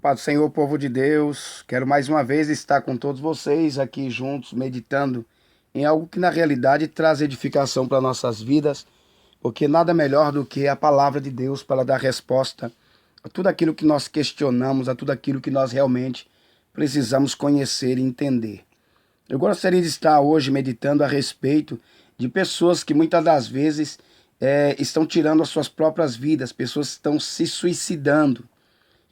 Paz do Senhor, povo de Deus, quero mais uma vez estar com todos vocês aqui juntos, meditando em algo que na realidade traz edificação para nossas vidas, porque nada melhor do que a palavra de Deus para dar resposta a tudo aquilo que nós questionamos, a tudo aquilo que nós realmente precisamos conhecer e entender. Eu gostaria de estar hoje meditando a respeito de pessoas que muitas das vezes estão tirando as suas próprias vidas, pessoas que estão se suicidando.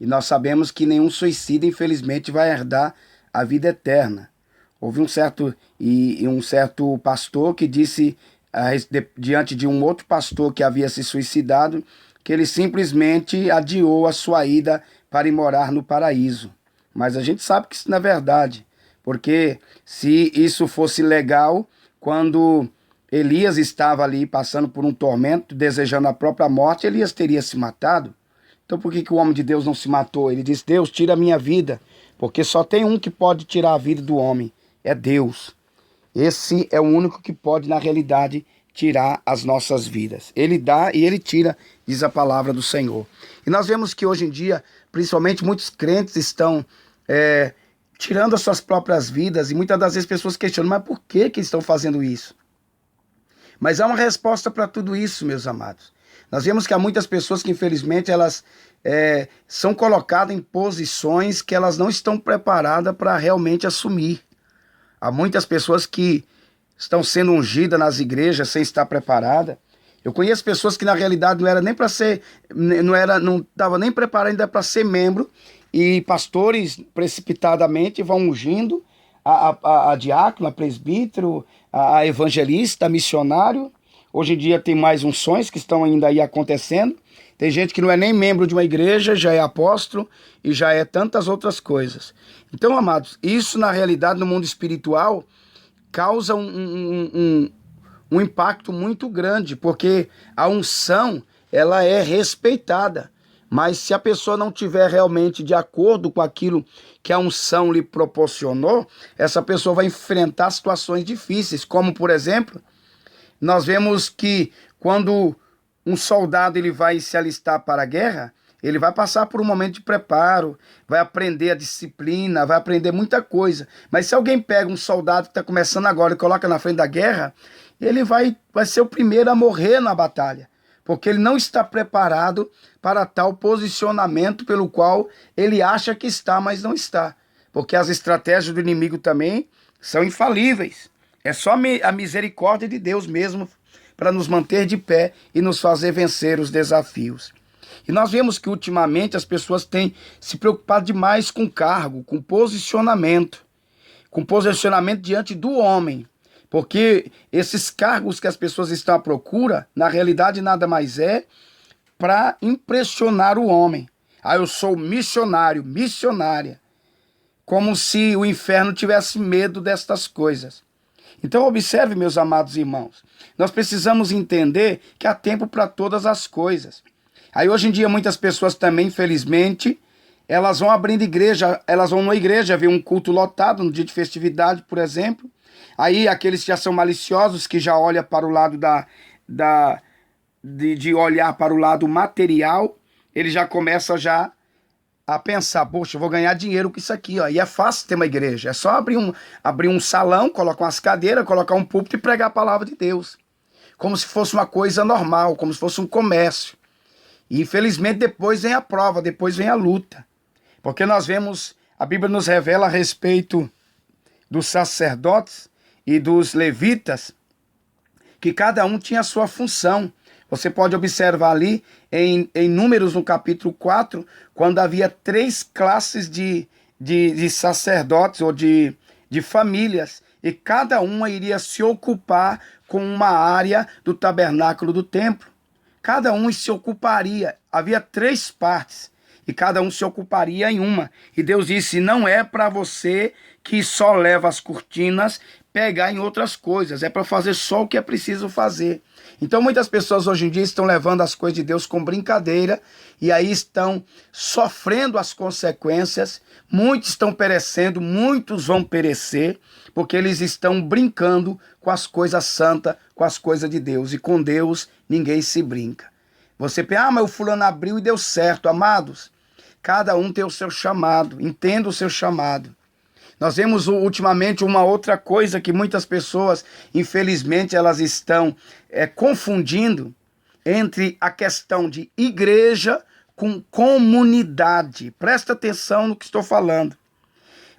E nós sabemos que nenhum suicida, infelizmente, vai herdar a vida eterna. Houve um certo pastor que disse, diante de um outro pastor que havia se suicidado, que ele simplesmente adiou a sua ida para ir morar no paraíso. Mas a gente sabe que isso não é verdade, porque se isso fosse legal, quando Elias estava ali passando por um tormento, desejando a própria morte, Elias teria se matado. Então por que o homem de Deus não se matou? Ele disse: Deus, tira a minha vida, porque só tem um que pode tirar a vida do homem, é Deus. Esse é o único que pode, na realidade, tirar as nossas vidas. Ele dá e ele tira, diz a palavra do Senhor. E nós vemos que hoje em dia, principalmente muitos crentes estão tirando as suas próprias vidas, e muitas das vezes pessoas questionam: mas por que estão fazendo isso? Mas há uma resposta para tudo isso, meus amados. Nós vemos que há muitas pessoas que, infelizmente, elas são colocadas em posições que elas não estão preparadas para realmente assumir. Há muitas pessoas que estão sendo ungidas nas igrejas sem estar preparadas. Eu conheço pessoas que, na realidade, não era nem para ser, não estava nem preparada ainda para ser membro, e pastores precipitadamente vão ungindo a diácono, a presbítero, a evangelista, a missionário. Hoje em dia tem mais unções que estão ainda aí acontecendo. Tem gente que não é nem membro de uma igreja, já é apóstolo e já é tantas outras coisas. Então, amados, isso na realidade no mundo espiritual causa um impacto muito grande, porque a unção, ela é respeitada. Mas se a pessoa não tiver realmente de acordo com aquilo que a unção lhe proporcionou, essa pessoa vai enfrentar situações difíceis, como por exemplo, nós vemos que quando um soldado ele vai se alistar para a guerra, ele vai passar por um momento de preparo, vai aprender a disciplina, vai aprender muita coisa. Mas se alguém pega um soldado que está começando agora e coloca na frente da guerra, ele vai ser o primeiro a morrer na batalha, porque ele não está preparado para tal posicionamento pelo qual ele acha que está, mas não está. Porque as estratégias do inimigo também são infalíveis. É só a misericórdia de Deus mesmo para nos manter de pé e nos fazer vencer os desafios. E nós vemos que ultimamente as pessoas têm se preocupado demais com cargo, com posicionamento diante do homem. Porque esses cargos que as pessoas estão à procura, na realidade nada mais é para impressionar o homem. Eu sou missionário, missionária. Como se o inferno tivesse medo destas coisas. Então observe, meus amados irmãos, nós precisamos entender que há tempo para todas as coisas. Aí hoje em dia muitas pessoas também, infelizmente, elas vão abrindo igreja, elas vão numa igreja ver um culto lotado no dia de festividade, por exemplo. Aí aqueles que já são maliciosos, que já olham para o lado de olhar para o lado material, ele já começa a pensar: poxa, eu vou ganhar dinheiro com isso aqui, ó. E é fácil ter uma igreja, é só abrir um salão, colocar umas cadeiras, colocar um púlpito e pregar a palavra de Deus. Como se fosse uma coisa normal, como se fosse um comércio. E infelizmente depois vem a prova, depois vem a luta. Porque nós vemos, a Bíblia nos revela a respeito dos sacerdotes e dos levitas, que cada um tinha a sua função. Você pode observar ali em Números, no capítulo 4, quando havia 3 classes de sacerdotes ou de famílias, e cada uma iria se ocupar com uma área do tabernáculo do templo. Cada um se ocuparia, havia 3 partes, e cada um se ocuparia em uma. E Deus disse: não é para você que só leva as cortinas pegar em outras coisas, é para fazer só o que é preciso fazer. Então muitas pessoas hoje em dia estão levando as coisas de Deus com brincadeira, e aí estão sofrendo as consequências. Muitos estão perecendo, muitos vão perecer, porque eles estão brincando com as coisas santas, com as coisas de Deus, e com Deus ninguém se brinca. Você pensa: mas o fulano abriu e deu certo. Amados, Cada um tem o seu chamado, entenda o seu chamado. Nós vemos ultimamente uma outra coisa que muitas pessoas, infelizmente, elas estão confundindo entre a questão de igreja com comunidade. Presta atenção no que estou falando.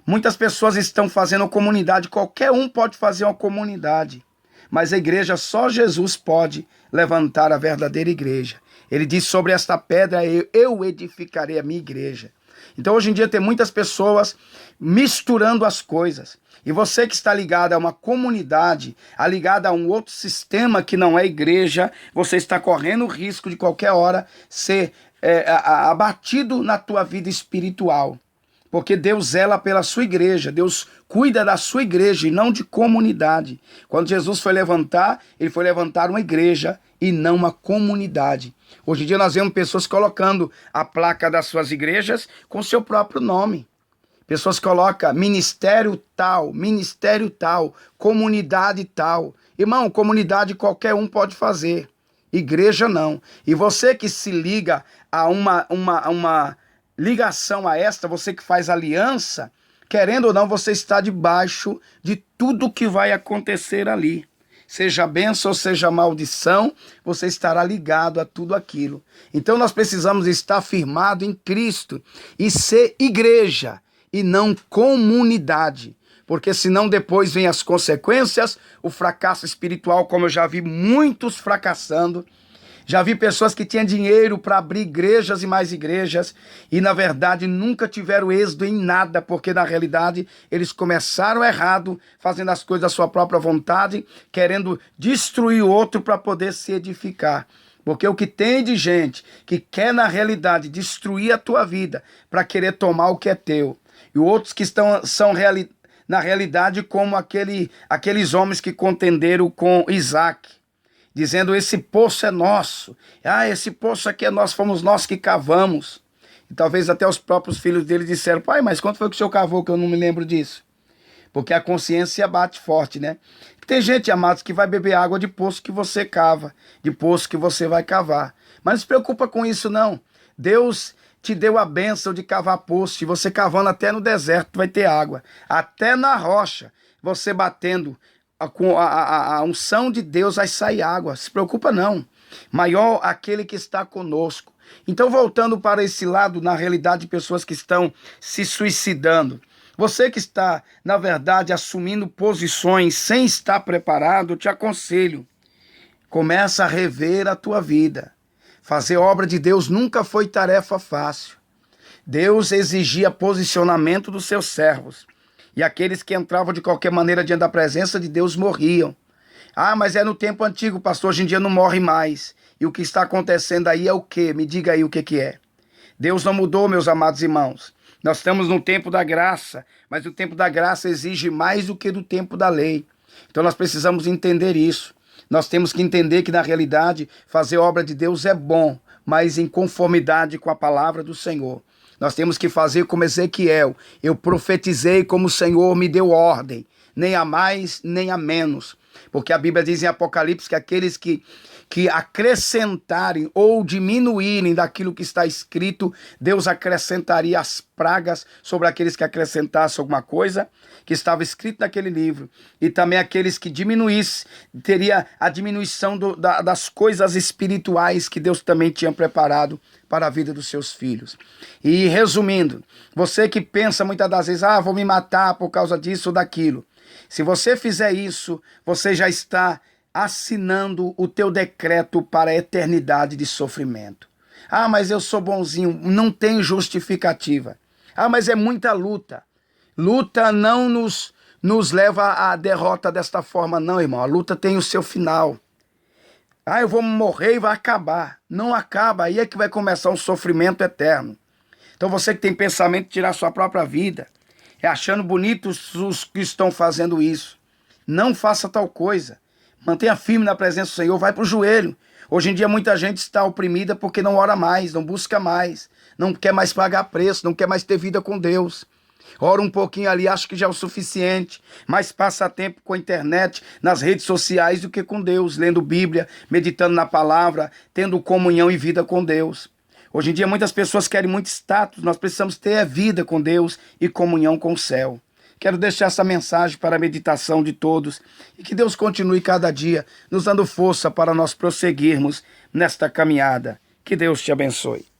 Muitas pessoas estão fazendo comunidade, qualquer um pode fazer uma comunidade, mas a igreja só Jesus pode levantar a verdadeira igreja. Ele diz: sobre esta pedra eu edificarei a minha igreja. Então hoje em dia tem muitas pessoas misturando as coisas. E você que está ligado a uma comunidade, ligado a um outro sistema que não é igreja, você está correndo o risco de qualquer hora ser abatido na tua vida espiritual. Porque Deus zela pela sua igreja, Deus cuida da sua igreja e não de comunidade. Quando Jesus foi levantar, ele foi levantar uma igreja e não uma comunidade. Hoje em dia nós vemos pessoas colocando a placa das suas igrejas com seu próprio nome. Pessoas colocam ministério tal, comunidade tal. Irmão, comunidade qualquer um pode fazer, igreja não. E você que se liga a uma ligação a esta, você que faz aliança, querendo ou não, você está debaixo de tudo que vai acontecer ali. Seja bênção ou seja maldição, você estará ligado a tudo aquilo. Então nós precisamos estar firmado em Cristo e ser igreja e não comunidade. Porque senão depois vem as consequências, o fracasso espiritual, como eu já vi muitos fracassando. Já vi pessoas que tinham dinheiro para abrir igrejas e mais igrejas e, na verdade, nunca tiveram êxito em nada, porque, na realidade, eles começaram errado, fazendo as coisas da sua própria vontade, querendo destruir o outro para poder se edificar. Porque o que tem de gente que quer, na realidade, destruir a tua vida para querer tomar o que é teu. E outros que são na realidade, como aqueles homens que contenderam com Isaac, dizendo: esse poço é nosso, esse poço aqui é nosso, fomos nós que cavamos. E talvez até os próprios filhos dele disseram: pai, mas quanto foi que o senhor cavou, que eu não me lembro disso? Porque a consciência bate forte, né? Tem gente, amados, que vai beber água de poço que você cava, de poço que você vai cavar. Mas não se preocupa com isso não. Deus te deu a bênção de cavar poço, e você cavando até no deserto vai ter água. Até na rocha, você batendo com a unção de Deus, vai sair água. Se preocupa não. Maior aquele que está conosco. Então, voltando para esse lado, na realidade, de pessoas que estão se suicidando. Você que está, na verdade, assumindo posições sem estar preparado, eu te aconselho. Começa a rever a tua vida. Fazer obra de Deus nunca foi tarefa fácil. Deus exigia posicionamento dos seus servos. E aqueles que entravam de qualquer maneira diante da presença de Deus morriam. Mas é no tempo antigo, pastor, hoje em dia não morre mais. E o que está acontecendo aí é o quê? Me diga aí o que é. Deus não mudou, meus amados irmãos. Nós estamos no tempo da graça, mas o tempo da graça exige mais do que do tempo da lei. Então nós precisamos entender isso. Nós temos que entender que, na realidade, fazer obra de Deus é bom, mas em conformidade com a palavra do Senhor. Nós temos que fazer como Ezequiel. Eu profetizei como o Senhor me deu ordem, nem a mais, nem a menos. Porque a Bíblia diz em Apocalipse que aqueles que acrescentarem ou diminuírem daquilo que está escrito, Deus acrescentaria as pragas sobre aqueles que acrescentassem alguma coisa que estava escrito naquele livro. E também aqueles que diminuíssem, teria a diminuição das coisas espirituais que Deus também tinha preparado para a vida dos seus filhos. E resumindo, você que pensa muitas das vezes: vou me matar por causa disso ou daquilo. Se você fizer isso, você já está assinando o teu decreto para a eternidade de sofrimento. Mas eu sou bonzinho, não tem justificativa. Mas é muita luta. Luta não nos leva à derrota desta forma, não, irmão. A luta tem o seu final. Eu vou morrer e vai acabar. Não acaba, aí é que vai começar um sofrimento eterno. Então você que tem pensamento de tirar sua própria vida, achando bonitos os que estão fazendo isso, não faça tal coisa. Mantenha firme na presença do Senhor, vai para o joelho. Hoje em dia muita gente está oprimida porque não ora mais, não busca mais, não quer mais pagar preço, não quer mais ter vida com Deus. Ora um pouquinho ali, acha que já é o suficiente, mas passa tempo com a internet, nas redes sociais do que com Deus, lendo Bíblia, meditando na palavra, tendo comunhão e vida com Deus. Hoje em dia muitas pessoas querem muito status, nós precisamos ter a vida com Deus e comunhão com o céu. Quero deixar essa mensagem para a meditação de todos e que Deus continue cada dia nos dando força para nós prosseguirmos nesta caminhada. Que Deus te abençoe.